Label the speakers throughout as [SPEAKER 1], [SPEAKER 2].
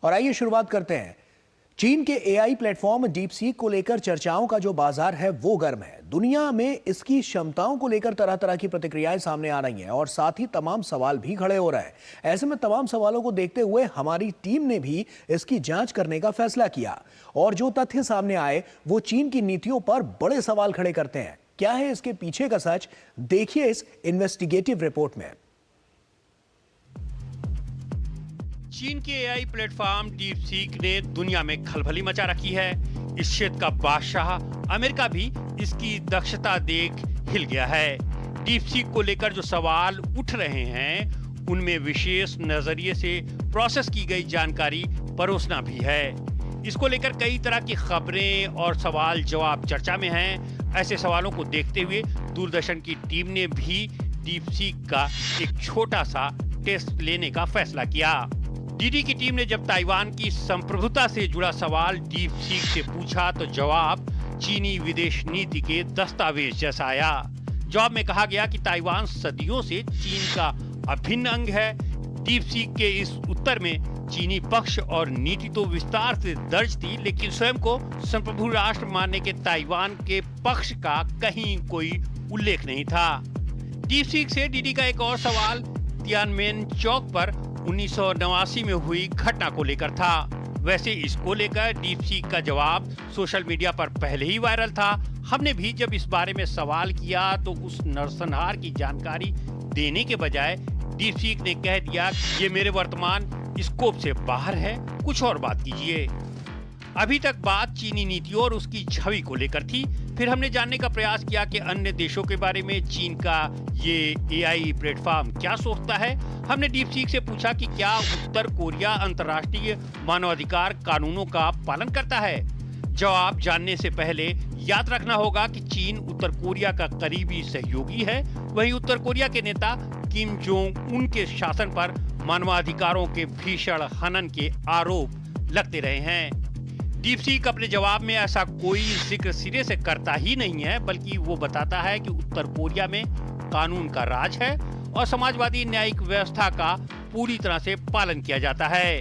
[SPEAKER 1] और आइए शुरुआत करते हैं। चीन के एआई प्लेटफॉर्म डीपसीक को लेकर चर्चाओं का जो बाजार है वो गर्म है। दुनिया में इसकी क्षमताओं को लेकर तरह तरह की प्रतिक्रियाएं सामने आ रही हैं और साथ ही तमाम सवाल भी खड़े हो रहे हैं। ऐसे में तमाम सवालों को देखते हुए हमारी टीम ने भी इसकी जांच करने का फैसला किया और जो तथ्य सामने आए वो चीन की नीतियों पर बड़े सवाल खड़े करते हैं। क्या है इसके पीछे का सच, देखिए इस इन्वेस्टिगेटिव रिपोर्ट में।
[SPEAKER 2] चीन के एआई प्लेटफॉर्म डीपसीक ने दुनिया में खलबली मचा रखी है। इस क्षेत्र का बादशाह अमेरिका भी इसकी दक्षता देख हिल गया है। डीपसीक को लेकर जो सवाल उठ रहे हैं उनमें विशेष नजरिए से प्रोसेस की गई जानकारी परोसना भी है। इसको लेकर कई तरह की खबरें और सवाल जवाब चर्चा में हैं। ऐसे सवालों को देखते हुए दूरदर्शन की टीम ने भी डीपसीक का एक छोटा सा टेस्ट लेने का फैसला किया। डीडी की टीम ने जब ताइवान की संप्रभुता से जुड़ा सवाल डीपसीक से पूछा तो जवाब चीनी विदेश नीति के दस्तावेज जैसा आया। जवाब में कहा गया कि ताइवान सदियों से चीन का अभिन्न अंग है। डीपसीक के इस उत्तर में चीनी पक्ष और नीति तो विस्तार से दर्ज थी, लेकिन स्वयं को संप्रभु राष्ट्र मानने के ताइवान के पक्ष का कहीं कोई उल्लेख नहीं था। डीपसीक से डीडी का एक और सवाल तियानमेन चौक पर 1989 में हुई घटना को लेकर था। वैसे इसको लेकर डीपसीक का जवाब सोशल मीडिया पर पहले ही वायरल था। हमने भी जब इस बारे में सवाल किया तो उस नरसंहार की जानकारी देने के बजाय डीपसीक ने कह दिया कि ये मेरे वर्तमान स्कोप से बाहर है, कुछ और बात कीजिए। अभी तक बात चीनी नीतियों और उसकी छवि को लेकर थी। फिर हमने जानने का प्रयास किया कि अन्य देशों के बारे में चीन का ये एआई प्लेटफॉर्म क्या सोचता है। हमने डीपसीक से पूछा कि क्या उत्तर कोरिया अंतर्राष्ट्रीय मानवाधिकार कानूनों का पालन करता है। जवाब जानने से पहले याद रखना होगा कि चीन उत्तर कोरिया का करीबी सहयोगी है। वहीं उत्तर कोरिया के नेता किम जोंग उन के शासन पर मानवाधिकारों के भीषण हनन के आरोप लगते रहे हैं। डीपसीक अपने जवाब में ऐसा कोई जिक्र सिरे से करता ही नहीं है, बल्कि वो बताता है कि उत्तर कोरिया में कानून का राज है और समाजवादी न्यायिक व्यवस्था का पूरी तरह से पालन किया जाता है।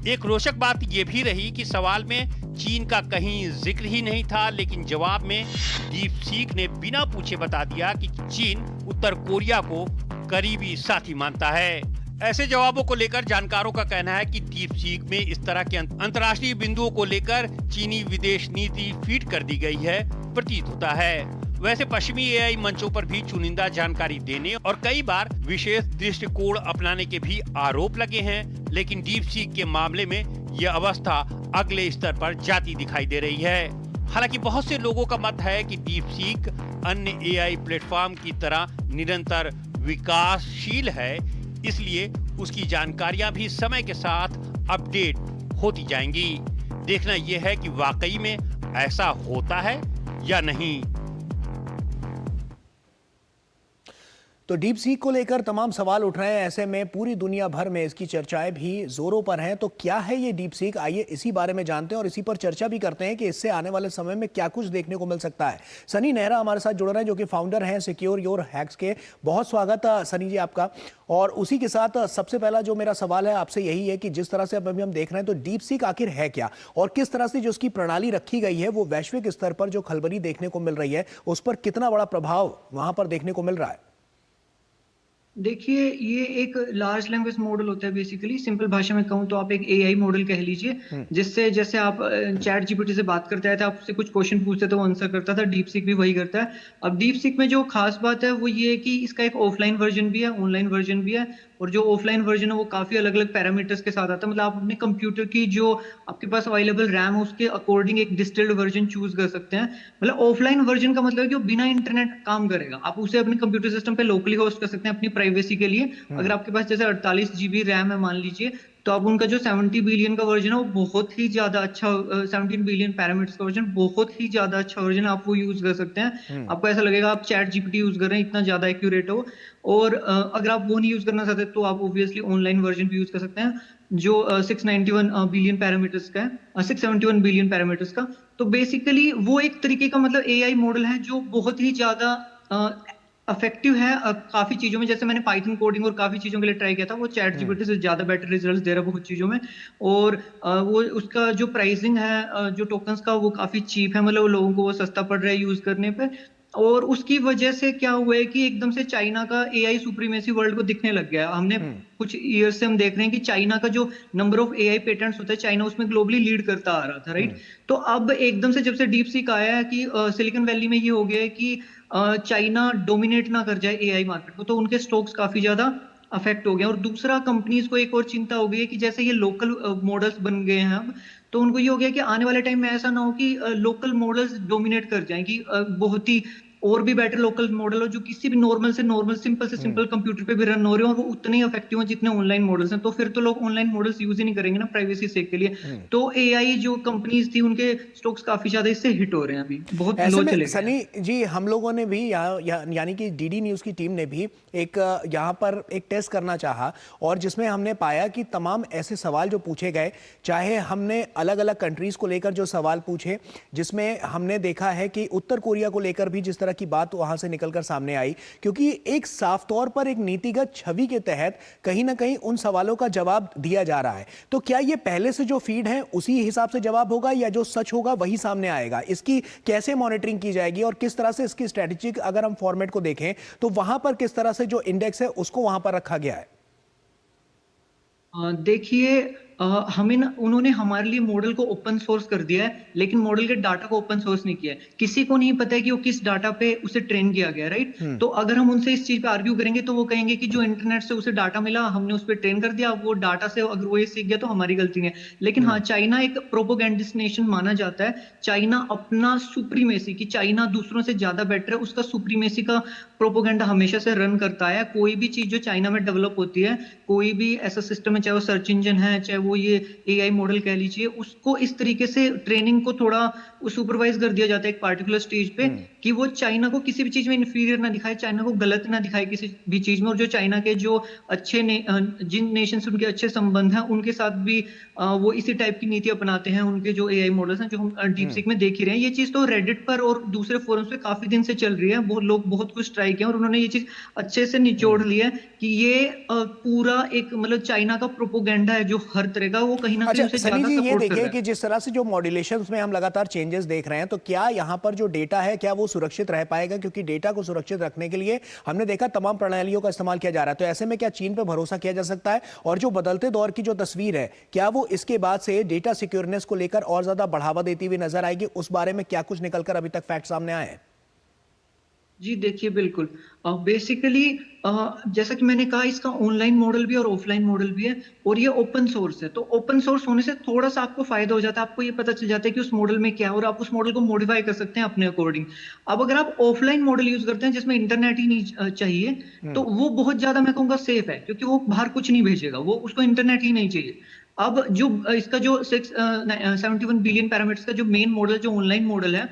[SPEAKER 2] एक रोचक बात ये भी रही कि सवाल में चीन का कहीं जिक्र ही नहीं था, लेकिन जवाब में डीपसीक ने बिना पूछे बता दिया कि चीन उत्तर कोरिया को करीबी साथी मानता है। ऐसे जवाबों को लेकर जानकारों का कहना है कि डीपसीक में इस तरह के अंतर्राष्ट्रीय बिंदुओं को लेकर चीनी विदेश नीति फीड कर दी गई है, प्रतीत होता है। वैसे पश्चिमी एआई मंचों पर भी चुनिंदा जानकारी देने और कई बार विशेष दृष्टिकोण अपनाने के भी आरोप लगे हैं, लेकिन डीपसीक के मामले में यह अवस्था अगले स्तर पर जाती दिखाई दे रही है। हालांकि बहुत से लोगों का मत है कि डीपसीक अन्य एआई प्लेटफॉर्म की तरह निरंतर विकासशील है, इसलिए उसकी जानकारियां भी समय के साथ अपडेट होती जाएंगी। देखना यह है कि वाकई में ऐसा होता है या नहीं।
[SPEAKER 1] तो डीपसीक को लेकर तमाम सवाल उठ रहे हैं। ऐसे में पूरी दुनिया भर में इसकी चर्चाएं भी जोरों पर हैं। तो क्या है ये डीपसीक, आइए इसी बारे में जानते हैं और इसी पर चर्चा भी करते हैं कि इससे आने वाले समय में क्या कुछ देखने को मिल सकता है। सनी नेहरा हमारे साथ जुड़ रहे हैं, जो कि फाउंडर हैं सिक्योर योर हैक्स के। बहुत स्वागत सनी जी आपका। और उसी के साथ सबसे पहला जो मेरा सवाल है आपसे यही है कि जिस तरह से अभी हम देख रहे हैं, तो डीपसीक आखिर है क्या और किस तरह से जो उसकी प्रणाली रखी गई है वो वैश्विक स्तर पर जो खलबली देखने को मिल रही है उस पर कितना बड़ा प्रभाव वहां पर देखने को मिल रहा है।
[SPEAKER 3] देखिए, ये एक लार्ज लैंग्वेज मॉडल होता है। बेसिकली सिंपल भाषा में कहूँ तो आप एक एआई मॉडल कह लीजिए, जिससे जैसे आप चैट जीपीटी से बात करते थे, आपसे कुछ क्वेश्चन पूछते थे, वो आंसर करता था। डीपसीक भी वही करता है। अब डीपसीक में जो खास बात है वो ये है कि इसका एक ऑफलाइन वर्जन भी है, ऑनलाइन वर्जन भी है। और जो ऑफलाइन वर्जन है वो काफी अलग अलग पैरामीटर्स के साथ आता है। मतलब आप अपने कंप्यूटर की जो आपके पास अवेलेबल रैम है उसके अकॉर्डिंग एक डिस्टिल्ड वर्जन चूज कर सकते हैं। मतलब ऑफलाइन वर्जन का मतलब है कि वो बिना इंटरनेट काम करेगा। आप उसे अपने कंप्यूटर सिस्टम पे लोकली होस्ट कर सकते हैं अपनी प्राइवेसी के लिए। अगर आपके पास जैसे 48 GB रैम है मान लीजिए, तो आप उनका जो 70 बिलियन का वर्जन है वो बहुत ही ज्यादा अच्छा, 17 बिलियन पैरामीटर्स का वर्जन, बहुत ही ज्यादा अच्छा वर्जन है। आप वो यूज कर सकते हैं। आपको ऐसा लगेगा आप चैट जीपीटी यूज कर रहे हैं, इतना ज्यादा एक्यूरेट हो। और अगर आप वो नहीं यूज करना चाहते तो आप ऑब्वियसली ऑनलाइन वर्जन भी यूज कर सकते हैं, जो 691 बिलियन पैरामीटर्स का है, 671 बिलियन पैरामीटर्स का। तो बेसिकली वो एक तरीके का मतलब एआई मॉडल है जो बहुत ही ज्यादा इफेक्टिव है काफी चीजों में। जैसे मैंने पाइथन कोडिंग और काफी चीजों के लिए ट्राई किया था, वो चैट जीपीटी से ज्यादा बेटर रिजल्ट्स दे रहा है बहुत चीजों में। और वो उसका जो प्राइसिंग है जो टोकन्स का, वो काफी चीप है, मतलब लोगों को वो सस्ता पड़ रहा है यूज करने पे। और उसकी वजह से क्या हुआ है कि एकदम से चाइना का एआई सुप्रीमेसी वर्ल्ड को दिखने लग गया है। हमने कुछ ईयर से हम देख रहे हैं कि चाइना का जो नंबर ऑफ एआई पेटेंट्स होता है, चाइना उसमें ग्लोबली लीड करता आ रहा था, राइट। तो अब एकदम से जब से डीप सीक आया है कि सिलिकॉन वैली में ये हो गया है कि चाइना डोमिनेट ना कर जाए एआई मार्केट को, तो उनके स्टॉक्स काफी ज्यादा अफेक्ट हो गए। और दूसरा, कंपनीज को एक और चिंता हो गई है कि जैसे ये लोकल मॉडल्स बन गए हैं अब, तो उनको ये हो गया कि आने वाले टाइम में ऐसा ना हो कि लोकल मॉडल्स डोमिनेट कर जाएं, कि बहुत ही और भी बेटर लोकल मॉडल हो जो किसी भी नॉर्मल से नॉर्मल, सिंपल से सिंपल कंप्यूटर पे भी रन हो रहे हो, और वो उतने ही इफेक्टिव हो जितने ऑनलाइन मॉडल्स हैं। तो फिर तो लोग ऑनलाइन मॉडल्स यूज ही नहीं करेंगे ना प्राइवेसी सेक के लिए। तो एआई जो कंपनीज थी, उनके स्टॉक्स काफी ज्यादा इससे हिट हो रहे हैं, अभी बहुत
[SPEAKER 1] ऐसे
[SPEAKER 3] लो
[SPEAKER 1] में
[SPEAKER 3] चले गए
[SPEAKER 1] सनी
[SPEAKER 3] हैं।
[SPEAKER 1] जी, हम लोगों ने भी यानी कि डीडी न्यूज़ की टीम ने भी एक यहाँ पर एक टेस्ट करना चाहा, और जिसमें हमने पाया कि तमाम ऐसे सवाल जो पूछे गए, चाहे हमने अलग अलग कंट्रीज को लेकर जो सवाल पूछे, जिसमें हमने देखा है कि उत्तर कोरिया को लेकर भी जिस तरह की बात वहां से निकलकर सामने आई, क्योंकि एक साफ तौर पर एक नीतिगत छवि के तहत कहीं ना कहीं उन सवालों का जवाब दिया जा रहा है। तो क्या ये पहले से जो फीड है उसी हिसाब से जवाब होगा, या जो सच होगा वही सामने आएगा? इसकी कैसे मॉनिटरिंग की जाएगी, और किस तरह से इसकी स्ट्रेटेजिक अगर हम फॉर्मेट को देखें तो वहां पर किस तरह से जो इंडेक्स है उसको वहां पर रखा गया है?
[SPEAKER 3] देखिए, हमें ना, उन्होंने हमारे लिए मॉडल को ओपन सोर्स कर दिया है, लेकिन मॉडल के डाटा को ओपन सोर्स नहीं किया है। किसी को नहीं पता है कि वो किस डाटा पे उसे ट्रेन किया गया, राइट। तो अगर हम उनसे इस चीज पे आर्ग्यू करेंगे तो वो कहेंगे कि जो इंटरनेट से उसे डाटा मिला, हमने उस पर ट्रेन कर दिया, वो डाटा से अगर वो ये सीख गया तो हमारी गलती है। लेकिन हाँ, चाइना एक प्रोपोगेंडिस्ट नेशन माना जाता है। चाइना अपना सुप्रीमेसी, कि चाइना दूसरों से ज्यादा बेटर है, उसका सुप्रीमेसी का प्रोपोगेंडा हमेशा से रन करता है। कोई भी चीज जो चाइना में डेवलप होती है, कोई भी ऐसा सिस्टम है, चाहे वो सर्च इंजन है, चाहे वो ये एआई मॉडल कह लीजिए, उसको इस तरीके से ट्रेनिंग को थोड़ा सुपरवाइज कर दिया जाता है एक पार्टिकुलर स्टेज पे, कि वो चाइना को किसी भी चीज में इंफीरियर ना दिखाए, चाइना को गलत ना दिखाए किसी भी चीज में। और जो चाइना के जो जिन नेशन से उनके अच्छे संबंध हैं, उनके साथ भी वो इसी टाइप की नीति अपनाते हैं। उनके जो एआई मॉडल्स हैं, जो हम डीप सीक में देख ही रहे हैं, ये चीज तो रेडिट पर और दूसरे फोरम्स पे काफी दिन से चल रही है। बहुत लोग बहुत कुछ ट्राई किया और उन्होंने ये चीज अच्छे से निचोड़ लिया है कि ये पूरा एक, मतलब चाइना का प्रोपोगेंडा है जो हर तरह का, वो कहीं ना कहीं
[SPEAKER 1] अच्छा
[SPEAKER 3] उसे
[SPEAKER 1] सनी
[SPEAKER 3] ज्यादा
[SPEAKER 1] जी, ये
[SPEAKER 3] सपोर्ट कर
[SPEAKER 1] देखिए
[SPEAKER 3] रहा है।
[SPEAKER 1] कि जिस तरह से जो मॉड्यूलेशंस में हम लगातार चेंजेस देख रहे हैं, तो क्या यहाँ पर जो डेटा है क्या वो सुरक्षित रह पाएगा? क्योंकि डेटा को सुरक्षित रखने के लिए हमने देखा तमाम प्रणालियों का इस्तेमाल किया जा रहा है। तो ऐसे में क्या चीन पर भरोसा किया जा सकता है? और जो बदलते दौर की जो तस्वीर है, क्या वो इसके बाद से डेटा सिक्योरनेस को लेकर और ज्यादा बढ़ावा देती हुई नजर आएगी? उस बारे में क्या कुछ निकलकर अभी तक फैक्ट सामने आए हैं?
[SPEAKER 3] जी देखिए, बिल्कुल बेसिकली जैसा कि मैंने कहा, इसका ऑनलाइन मॉडल भी और ऑफलाइन मॉडल भी है, और ये ओपन सोर्स है। तो ओपन सोर्स होने से थोड़ा सा आपको फायदा हो जाता है, आपको ये पता चल जाता है कि उस मॉडल में क्या है, और आप उस मॉडल को मॉडिफाई कर सकते हैं अपने अकॉर्डिंग। अब अगर आप ऑफलाइन मॉडल यूज करते हैं जिसमें इंटरनेट ही नहीं चाहिए, तो वो बहुत ज्यादा, मैं कहूँगा, सेफ है, क्योंकि वो बाहर कुछ नहीं भेजेगा, वो उसको इंटरनेट ही नहीं चाहिए। अब जो इसका जो 71 बिलियन पैरामीटर्स का जो मेन मॉडल, जो ऑनलाइन मॉडल है,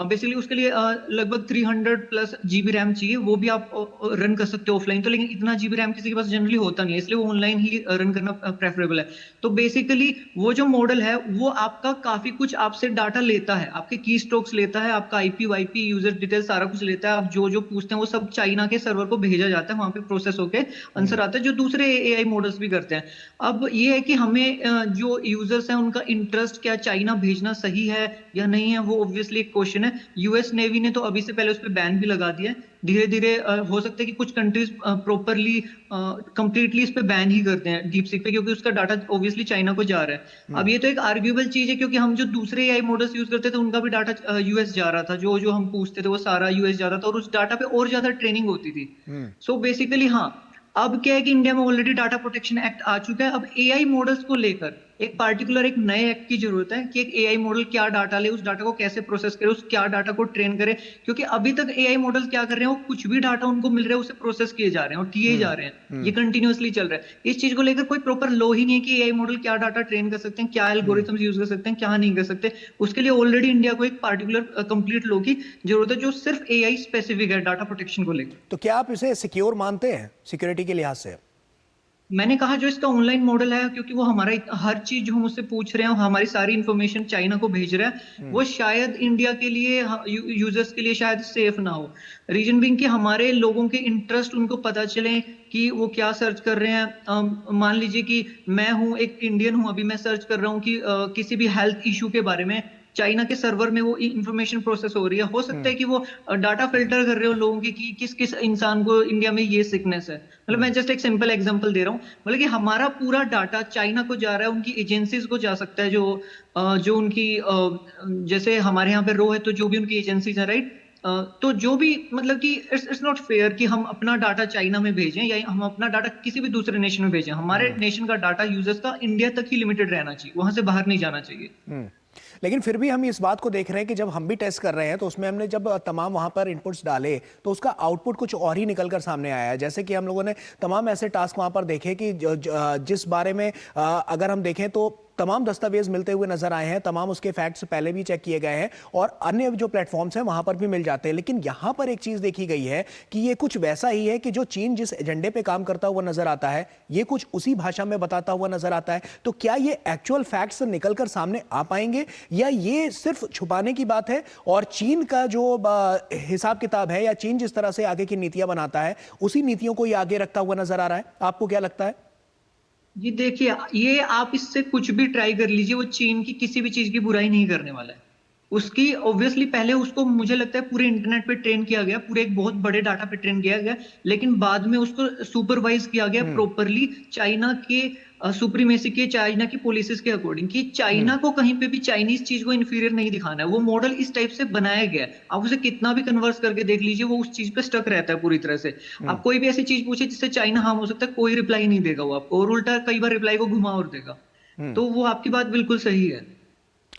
[SPEAKER 3] बेसिकली उसके लिए लगभग 300 प्लस जीबी रैम चाहिए। वो भी आप रन कर सकते हो ऑफलाइन तो, लेकिन इतना जीबी रैम किसी के पास जनरली होता नहीं है, इसलिए वो ऑनलाइन ही रन करना प्रेफरेबल है। तो बेसिकली वो जो मॉडल है, वो आपका काफी कुछ आपसे डाटा लेता है, आपके की स्ट्रोक्स लेता है, आपका आईपी वाईपी यूजर डिटेल सारा कुछ लेता है। आप जो जो पूछते हैं वो सब चाइना के सर्वर को भेजा जाता है, वहां पे प्रोसेस होके आंसर आता है, जो दूसरे एआई मॉडल्स भी करते हैं। अब ये है कि हमें जो यूजर्स हैं उनका इंटरेस्ट क्या, चाइना भेजना सही है या नहीं है, वो ऑब्वियसली एक क्वेश्चन है। यूएस नेवी ने तो अभी से पहले उस पर बैन भी लगा दिया है। धीरे धीरे हो सकता है कि कुछ कंट्रीज प्रॉपरली कंप्लीटली इस पे बैन ही करते हैं डीप सीक पे, क्योंकि उसका डाटा ऑब्वियसली चाइना को जा रहा है। अब ये तो एक आर्ग्यूएबल चीज है, क्योंकि हम जो दूसरे एआई मॉडल्स यूज करते थे उनका भी डाटा यूएस जा रहा था, जो जो हम पूछते थे वो सारा यूएस जा रहा था, और उस डाटा पे और ज्यादा ट्रेनिंग होती थी। सो बेसिकली हाँ, अब क्या है कि इंडिया में ऑलरेडी डाटा प्रोटेक्शन एक्ट आ चुका है। अब एआई मॉडल्स को लेकर एक पार्टिकुलर एक नए एक्ट की जरूरत है, कि एक एआई मॉडल क्या डाटा ले, उस डाटा को कैसे प्रोसेस करे, उस क्या डाटा को ट्रेन करे। क्योंकि अभी तक एआई मॉडल्स क्या कर रहे हैं, वो कुछ भी डाटा उनको मिल रहा है उसे प्रोसेस किए जा रहे हैं और किए जा रहे हैं, ये कंटिन्यूअसली चल रहा है। इस चीज को लेकर कोई प्रॉपर लॉ ही नहीं है कि एआई मॉडल क्या डाटा ट्रेन कर सकते हैं, क्या एल्गोरिथम्स यूज कर सकते हैं, क्या नहीं कर सकते। उसके लिए ऑलरेडी इंडिया को एक पार्टिकुलर कंप्लीट लॉ की जरूरत है, जो सिर्फ एआई स्पेसिफिक है डाटा प्रोटेक्शन को लेकर।
[SPEAKER 1] तो क्या आप इसे सिक्योर मानते हैं सिक्योरिटी के लिहाज से?
[SPEAKER 3] मैंने कहा जो इसका ऑनलाइन मॉडल है, क्योंकि वो हमारा हर चीज जो हम उससे पूछ रहे हैं, हमारी सारी इंफॉर्मेशन चाइना को भेज रहा है, वो शायद इंडिया के लिए, यूजर्स के लिए शायद सेफ ना हो। रीजन बिंग कि हमारे लोगों के इंटरेस्ट उनको पता चले कि वो क्या सर्च कर रहे हैं। मान लीजिए कि मैं हूं, एक इंडियन हूं, अभी मैं सर्च कर रहा हूं कि किसी भी हेल्थ इशू के बारे में, चाइना के सर्वर में वो इंफॉर्मेशन प्रोसेस हो रही है। हो सकता है कि वो डाटा फिल्टर कर रहे हो लोगों की कि किस किस इंसान को इंडिया में ये सिकनेस है। मतलब मैं जस्ट एक सिंपल एग्जांपल दे रहा हूँ। मतलब कि हमारा पूरा डाटा चाइना को जा रहा है, उनकी एजेंसीज को जा सकता है, जो उनकी जैसे हमारे यहाँ पे रो है, तो जो भी उनकी एजेंसीज है, राइट। तो जो भी, मतलब कि इट्स नॉट फेयर कि हम अपना डाटा चाइना में भेजें या हम अपना डाटा किसी भी दूसरे नेशन में भेजें। हमारे नेशन का डाटा, यूजर्स का, इंडिया तक ही लिमिटेड रहना चाहिए, वहां से बाहर नहीं जाना चाहिए।
[SPEAKER 1] लेकिन फिर भी हम इस बात को देख रहे हैं कि जब हम भी टेस्ट कर रहे हैं तो उसमें हमने जब तमाम वहां पर इनपुट्स डाले तो उसका आउटपुट कुछ और ही निकल कर सामने आया है। जैसे कि हम लोगों ने तमाम ऐसे टास्क वहां पर देखे कि जिस बारे में अगर हम देखें तो तमाम दस्तावेज मिलते हुए नजर आए हैं, तमाम उसके फैक्ट्स पहले भी चेक किए गए हैं और अन्य जो प्लेटफॉर्म्स हैं वहां पर भी मिल जाते हैं। लेकिन यहां पर एक चीज देखी गई है कि ये कुछ वैसा ही है कि जो चीन जिस एजेंडे पे काम करता हुआ नजर आता है, ये कुछ उसी भाषा में बताता हुआ नजर आता है। तो क्या ये एक्चुअल फैक्ट्स निकलकर सामने आ पाएंगे या ये सिर्फ छुपाने की बात है और चीन का जो हिसाब किताब है या चीन जिस तरह से आगे की नीतियां बनाता है उसी नीतियों को ये आगे रखता हुआ नजर आ रहा है? आपको क्या लगता है?
[SPEAKER 3] जी देखिए, ये आप इससे कुछ भी ट्राई कर लीजिए, वो चीन की किसी भी चीज की बुराई नहीं करने वाला है। उसकी ऑब्वियसली पहले उसको, मुझे लगता है, पूरे इंटरनेट पे ट्रेन किया गया, पूरे एक बहुत बड़े डाटा पे ट्रेन किया गया, लेकिन बाद में उसको सुपरवाइज किया गया प्रॉपरली चाइना के सुप्रीमेसी के, चाइना की पॉलिसीज के अकॉर्डिंग, कि चाइना को कहीं पे भी चाइनीज चीज को इंफीरियर नहीं दिखाना है। वो मॉडल इस टाइप से बनाया गया है, आप उसे कितना भी कन्वर्स करके देख लीजिए, वो उस चीज पे स्टक रहता है पूरी तरह से। आप कोई भी ऐसी चीज पूछे जिससे चाइना हार्म हो सकता है, कोई रिप्लाई नहीं देगा वो आपको, और उल्टा कई बार रिप्लाई को घुमा और देगा। तो वो आपकी बात बिल्कुल सही है।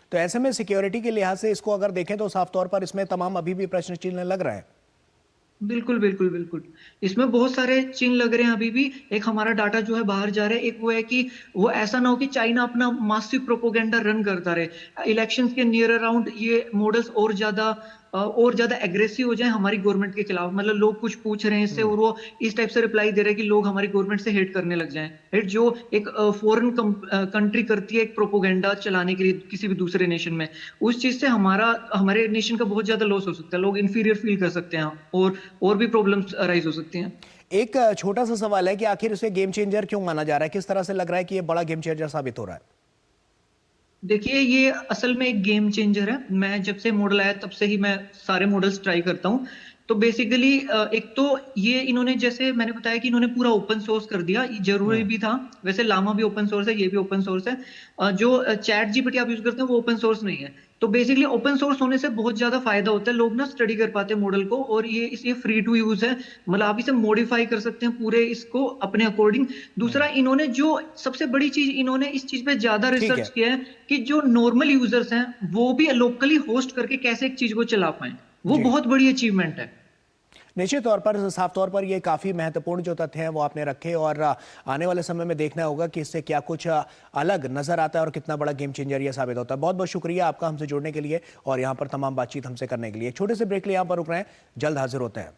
[SPEAKER 1] तो ऐसे में सिक्योरिटी के लिहाज से इसको अगर देखें तो साफ तौर पर इसमें तमाम अभी भी प्रश्न चिन्ह लग रहा है।
[SPEAKER 3] बिल्कुल बिल्कुल बिल्कुल, इसमें बहुत सारे चिन्ह लग रहे हैं अभी भी। एक हमारा डाटा जो है बाहर जा रहा है, एक वो है कि वो ऐसा ना हो कि चाइना अपना मासिव प्रोपोगेंडा रन करता रहे। इलेक्शंस के नियर अराउंड ये मॉडल्स और ज्यादा एग्रेसिव हो जाए हमारी गवर्नमेंट के खिलाफ। मतलब लोग कुछ पूछ रहे हैं इससे और वो इस टाइप से रिप्लाई दे रहे हैं कि लोग हमारी गवर्नमेंट से हेट करने लग जाएं। हेट जो एक फॉरेन कंट्री करती है एक प्रोपोगेंडा चलाने के लिए किसी भी दूसरे नेशन में, उस चीज से हमारे नेशन का बहुत ज्यादा लॉस हो सकता है। लोग इंफीरियर फील कर सकते हैं और भी प्रॉब्लम्स अराइज हो सकती हैं।
[SPEAKER 1] एक छोटा सा सवाल है कि आखिर इसे गेम चेंजर क्यों माना जा रहा है? किस तरह से लग रहा है कि ये बड़ा गेम चेंजर साबित हो रहा है?
[SPEAKER 3] देखिए, ये असल में एक गेम चेंजर है। मैं जब से मॉडल आया तब से ही मैं सारे मॉडल्स ट्राई करता हूँ। तो बेसिकली एक तो ये इन्होंने, जैसे मैंने बताया कि इन्होंने पूरा ओपन सोर्स कर दिया, जरूरी भी था। वैसे लामा भी ओपन सोर्स है, ये भी ओपन सोर्स है। जो चैट जीपीटी आप यूज करते हैं वो ओपन सोर्स नहीं है। तो बेसिकली ओपन सोर्स होने से बहुत ज्यादा फायदा होता है, लोग ना स्टडी कर पाते हैं मॉडल को, और ये फ्री टू यूज है। मतलब आप इसे मॉडिफाई कर सकते हैं पूरे इसको अपने अकॉर्डिंग। दूसरा, इन्होंने जो सबसे बड़ी चीज, इन्होंने इस चीज पे ज्यादा
[SPEAKER 1] ठीक
[SPEAKER 3] रिसर्च
[SPEAKER 1] है।
[SPEAKER 3] किया है कि जो नॉर्मल यूजर्स हैं वो भी लोकली होस्ट करके कैसे एक चीज को चला पाए। वो
[SPEAKER 1] जी।
[SPEAKER 3] बहुत बड़ी अचीवमेंट है।
[SPEAKER 1] निश्चित तौर पर, साफ तौर पर ये काफ़ी महत्वपूर्ण जो तथ्य हैं वो आपने रखे और आने वाले समय में देखना होगा कि इससे क्या कुछ अलग नजर आता है और कितना बड़ा गेम चेंजर ये साबित होता है। बहुत बहुत शुक्रिया आपका हमसे जुड़ने के लिए और यहाँ पर तमाम बातचीत हमसे करने के लिए। एक छोटे से ब्रेक लिए यहाँ पर रुक रहे हैं, जल्द हाजिर होते हैं।